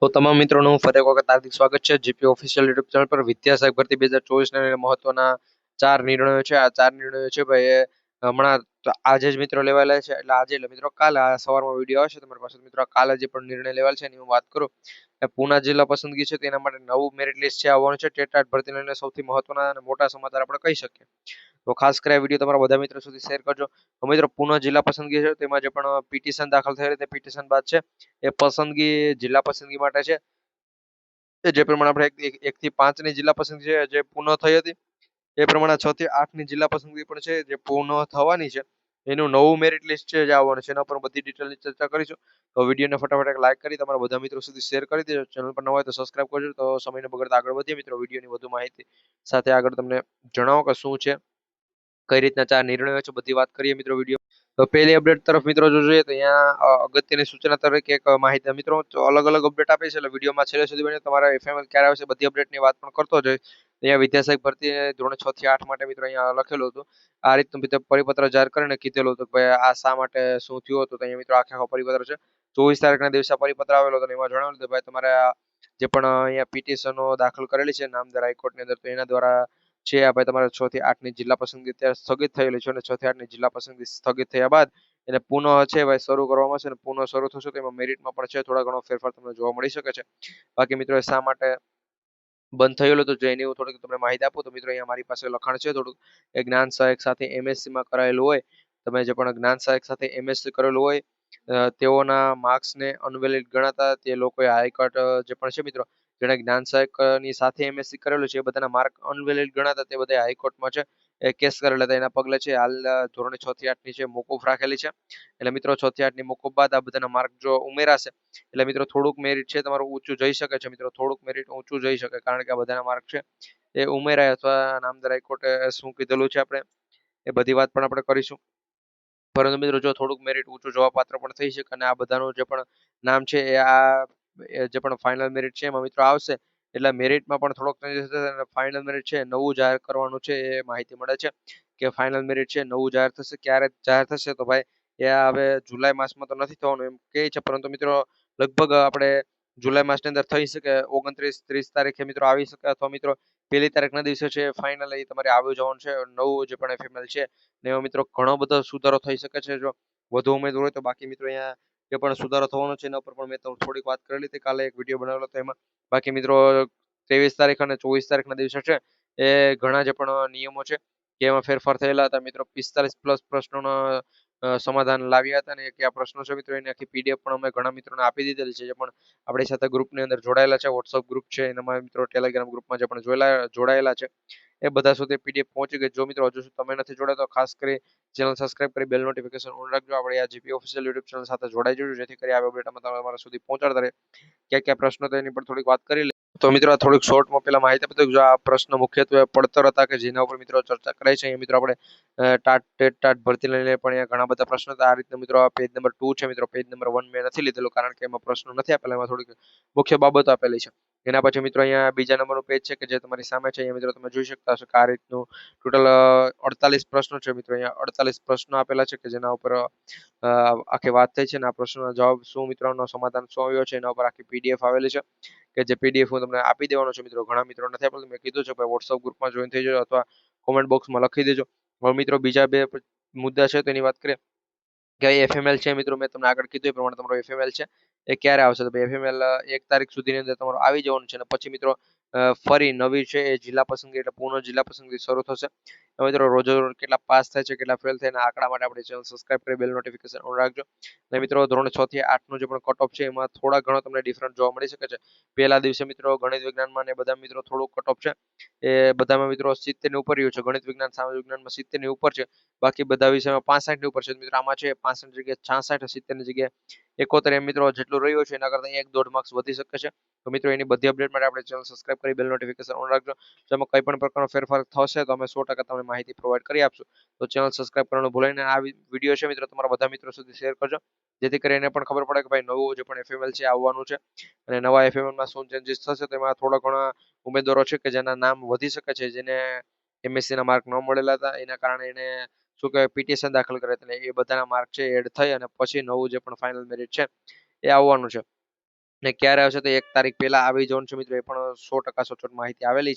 તો તમામ મિત્રોનું ફરી એક વખત હાર્દિક સ્વાગત છે જીપી ઓફિશિયલ યુટ્યુબ ચેનલ પર. વિદ્યા સહાયક ભરતી 2024 ના મહત્વના 4 નિર્ણયો છે. આ 4 નિર્ણયો છે ભાઈ એ હમણાં આજે જ મિત્રો લેવાયેલા છે. એટલે મિત્રો કાલે આ સવારમાં વિડીયો આવશે તમારી પાસે. મિત્રો કાલે જે પણ નિર્ણય લેવાયેલ છે એની હું વાત કરું. પૂના જિલ્લા પસંદગી છે તેના માટે નવું મેરિટ લિસ્ટ છે આવવાનું છે. ટેટ ભરતી લઈને સૌથી મહત્વના અને મોટા સમાચાર આપણે કહી શકીએ. તો ખાસ કરી આ વિડીયો તમારા બધા મિત્રો સુધી શેર કરજો. તો મિત્રો પુનઃ જિલ્લા પસંદગી છે તેમાં જે પણ પિટિશન દાખલ થઈ તે પિટિશન બાદ છે એ પસંદગી જિલ્લા પસંદગી માટે છે. જે પ્રમાણે આપણે એક થી 5 ની જિલ્લા પસંદગી છે જે પૂર્ણ થઈ હતી એ પ્રમાણે 6 થી 8 ની જિલ્લા પસંદગી પણ છે જે પૂર્ણ થવાની છે. એનું નવું મેરિટ લિસ્ટ છે જે આવવાનું છે એના પર બધી ડિટેલની ચર્ચા કરીશું. તો વિડીયોને ફટાફટ એક લાઈક કરી તમારા બધા મિત્રો સુધી શેર કરી દેજો. ચેનલ પર નવા હોય તો સબસ્ક્રાઇબ કરજો. તો સમયને બગાડતા આગળ વધીએ મિત્રો વિડીયોની વધુ માહિતી સાથે આગળ તમને જણાવો કે શું છે કઈ રીતના 4 નિર્ણયો છે બધી વાત કરીએ મિત્રો વિડીયો. તો પહેલી અપડેટ તરફ મિત્રો જો જોઈએ તો અહીંયા અગત્યની સૂચના તરીકે એક માહિતી મિત્રો અલગ અલગ અપડેટ આપે છે એટલે વિડીયોમાં છેલ્લે સુધી બને તમારા એફએમએલ ક્યારે આવશે બધી અપડેટની વાત પણ કરતો જઈશ. અહીંયા વિદ્યાસહાયક ભરતી ધોરણ 6 થી 8 માટે મિત્રો અહીંયા લખેલું હતું. આ રીતનું પરિપત્ર જાહેર કરીને કીધેલું હતું કે ભાઈ આ શા માટે શું થયું હતું. તો અહીંયા મિત્રો આખો પરિપત્ર છે. 24 તારીખના દિવસે પરિપત્ર આવેલો હતો એમાં જણાવેલું હતું ભાઈ તમારે જે પણ અહીંયા પિટિશનો દાખલ કરેલી છે નામદાર હાઈકોર્ટની અંદર તો એના દ્વારા છે આ ભાઈ તમારે 6 થી 8 ની જિલ્લા પસંદગી અત્યારે સ્થગિત થયેલી છે અને 6 થી 8 ની જિલ્લા પસંદગી સ્થગિત થયા બાદ એને પુનઃ છે ભાઈ શરૂ કરવામાં આવશે અને પુનઃ શરૂ થશે તો એમાં મેરિટમાં પણ છે થોડા ઘણો ફેરફાર તમને જોવા મળી શકે છે. બાકી મિત્રો શા માટે બંધ થયેલું હતું જો એની હું થોડીક તમને માહિતી આપું તો મિત્રો અહીંયા મારી પાસે લખાણ છે થોડુંક એ જ્ઞાન સહાયક સાથે એમએસસી માં કરાયેલું હોય. તમે જે પણ જ્ઞાન સહાયક સાથે એમએસસી કરેલું હોય તેઓના માર્ક્સને અનવેલિડ ગણાતા તે લોકોએ હાઈકોર્ટ જે પણ છે મિત્રો જેણે જ્ઞાન સહાયકની સાથે એમએસસી કરેલું છે એ બધાના માર્ક અનવેલિડ ગણાતા તે બધા હાઈકોર્ટમાં છે એ કેસ કરેલા હતા. એના પગલે છે હાલ ધોરણ 6 થી 8 ની છે મોકૂફ રાખેલી છે. એટલે મિત્રો 6 થી 8 ની મોકૂફ બાદ આ બધાના માર્ક જો ઉમેરાશે એટલે મિત્રો થોડુંક મેરિટ છે તમારું ઊંચું જઈ શકે છે. મિત્રો થોડુંક મેરિટ ઊંચું જઈ શકે કારણ કે આ બધાના માર્ક છે એ ઉમેરાય અથવા નામદાર હાઈકોર્ટે શું કીધેલું છે આપણે એ બધી વાત પણ આપણે કરીશું. પરંતુ મિત્રો જો થોડુંક મેરિટ ઊંચું જવા પાત્ર પણ થઈ શકે અને આ બધાનું જે પણ નામ છે એ જે પણ ફાઇનલ મેરિટ છે એમાં મિત્રો આવશે એટલે મેરિટમાં પણ થોડોક ફાઇનલ મેરિટ છે નવું જાહેર કરવાનું છે એ માહિતી મળે છે કે ફાઇનલ મેરિટ છે નવું જાહેર થશે. ક્યારે જાહેર થશે તો ભાઈ એ હવે જુલાઈ માસમાં તો નથી થવાનું એમ કહે છે પરંતુ મિત્રો લગભગ આપણે જુલાઈ માસની અંદર થઈ શકે 29-30 તારીખે મિત્રો આવી શકે અથવા મિત્રો 1 તારીખના દિવસે છે ફાઇનલ એ તમારે આવી જવાનું છે નવું જે પણ એફએમએલ છે ને એમાં મિત્રો ઘણો બધો સુધારો થઈ શકે છે જો વધુ ઉમેદવાર હોય તો. બાકી મિત્રો અહીંયા જે પણ સુધારો થવાનો છે એના ઉપર પણ મેં થોડીક વાત કરેલી હતી કાલે એક વિડીયો બનાવેલો હતો એમાં. બાકી મિત્રો 23 તારીખ અને 24 તારીખના દિવસે છે એ ઘણા જે પણ નિયમો છે કે એમાં ફેરફાર થયેલા હતા મિત્રો 45+ પ્રશ્નોનો સમાધાન લાવ્યા હતા ને કે આ પ્રશ્નો છે મિત્રો એની આખી પીડીએફ પણ અમે ઘણા મિત્રોને આપી દીધેલી છે જે પણ આપણી સાથે ગ્રુપની અંદર જોડાયેલા છે. વોટ્સઅપ ગ્રુપ છે એનામાં મિત્રો ટેલિગ્રામ ગ્રુપમાં જે પણ જોડાયેલા છે એ બધા સુધી પીડીએફ પહોંચી ગઈ. જો મિત્રો હજુ સુધી તમે નથી જોડાયા તો ખાસ કરી ચેનલ સબસ્ક્રાઇબ કરી બેલ નોટિફિકેશન ઓન રાખજો. આપણે આ જીપી ઓફિશિયલ યુટ્યુબ ચેનલ સાથે જોડાઈ જજો જેથી કરી આ અપડેટ અમે તમારા સુધી પહોંચાડતા રહે. ક્યાં ક્યાં પ્રશ્નો તો એની પર થોડીક વાત કરી લે. તો મિત્રો આ થોડીક શોર્ટમાં પેલા માહિતી આપી દઉં જો આ પ્રશ્ન મુખ્યત્વે પડતર હતા કે જેના ઉપર મિત્રો ચર્ચા કરાઈ છે. મિત્રો આપણે ટાટ ભરતી લઈને પણ અહીંયા ઘણા બધા પ્રશ્નો હતા. આ રીતના મિત્રો આ પેજ નંબર 2 છે મિત્રો. પેજ નંબર 1 મેં નથી લીધેલું કારણ કે એમાં પ્રશ્નો નથી આપેલા એમાં થોડીક મુખ્ય બાબતો આપેલી છે. એના પછી મિત્રો અહીંયા બીજા નંબરનું પેજ છે કે જે તમારી સામે છે અહીંયા મિત્રો તમે જોઈ શકતા હશો કે આ રીતનું ટોટલ 48 પ્રશ્નો છે મિત્રો. અહીંયા 48 પ્રશ્નો આપેલા છે કે જેના ઉપર આખી વાત થઈ છે ને આ પ્રશ્નોના જવાબ શું મિત્રોનો સમાધાન શું આવ્યો છે એના ઉપર આખી પીડીએફ આવેલી છે કે જે પીડીએફ હું તમને આપી દેવાનો છું મિત્રો. ઘણા મિત્રો નથી આપેલું મેં કીધું છે કે વોટ્સઅપ ગ્રુપમાં જોઈન થઈ જજો અથવા કોમેન્ટ બોક્સમાં લખી દેજો. હવે મિત્રો બીજા બે મુદ્દા છે તેની વાત કરીએ કે એફએમએલ છે મિત્રો મેં તમને આગળ કીધું એ પ્રમાણે તમારો એફએમએલ છે એ ક્યારે આવશે તો એફએમએલ 1 તારીખ સુધીની અંદર તમારું આવી જવાનું છે અને પછી મિત્રો ફરી નવી છે એ જિલ્લા પસંદગી એટલે પૂર્ણ જિલ્લા પસંદગી શરૂ થશે. હવે મિત્રો રોજ કેટલા પાસ થાય છે કેટલા ફેલ થાય એના આંકડા માટે આપણે ચેનલ સબસ્ક્રાઇબ કરી બેલ નોટિફિકેશન ઓન રાખજો. અને મિત્રો ધોરણ 6 થી 8 નું જે પણ કટ ઓફ છે એમાં થોડા ઘણો તમને ડિફરન્ટ જોવા મળી શકે છે. પહેલા દિવસે મિત્રો ગણિત વિજ્ઞાનમાં ને બધા મિત્રો થોડું કટ ઓફ છે એ બધામાં મિત્રો 70 ની ઉપર રહ્યું છે. ગણિત વિજ્ઞાન સામાજિક વિજ્ઞાનમાં 70 ની ઉપર છે. બાકી બધા વિષયમાં 65 ની ઉપર છે મિત્રો. આમાં છે 65 ની જગ્યાએ 66 70 ની જગ્યાએ 71 એમ મિત્રો જેટલું રહ્યું છે એના કરતાં 1-1.5 માર્ક્સ વધી શકે છે. તો મિત્રો એની બધી અપડેટ માટે આપણે ચેનલ સબસ્ક્રાઇબ કરી બેલ નોટિફિકેશન ઓન રાખજો. જો એમાં કંઈ પણ પ્રકારનો ફેરફાર થશે તો અમે 100% તમને માહિતી પ્રોવાઈડ કરી આપશું. તો ચેનલ સબસ્ક્રાઇબ કરવાનું ભૂલાઈને આ વિડીયો છે મિત્રો તમારા બધા મિત્રો સુધી શેર કરજો જેથી કરીને પણ ખબર પડે કે ભાઈ નવું જે પણ એફએમએલ છે આવવાનું છે અને નવા એફએમએલમાં શું ચેન્જીસ થશે તેમાં થોડા ઘણા ઉમેદવારો છે કે જેના નામ વધી શકે છે જેને એમએસસી ના માર્ક ન મળેલા હતા એના કારણે એને શું કહેવાય પિટિશન દાખલ કરે એટલે એ બધાના માર્ક છે એડ થઈ અને પછી નવું જે પણ ફાઇનલ મેરિટ છે એ આવવાનું છે. ને ક્યારે આવશે તો 1 તારીખ પહેલા આવી જવાનું છે મિત્રો, એ પણ 100% સચોટ માહિતી આવેલી છે.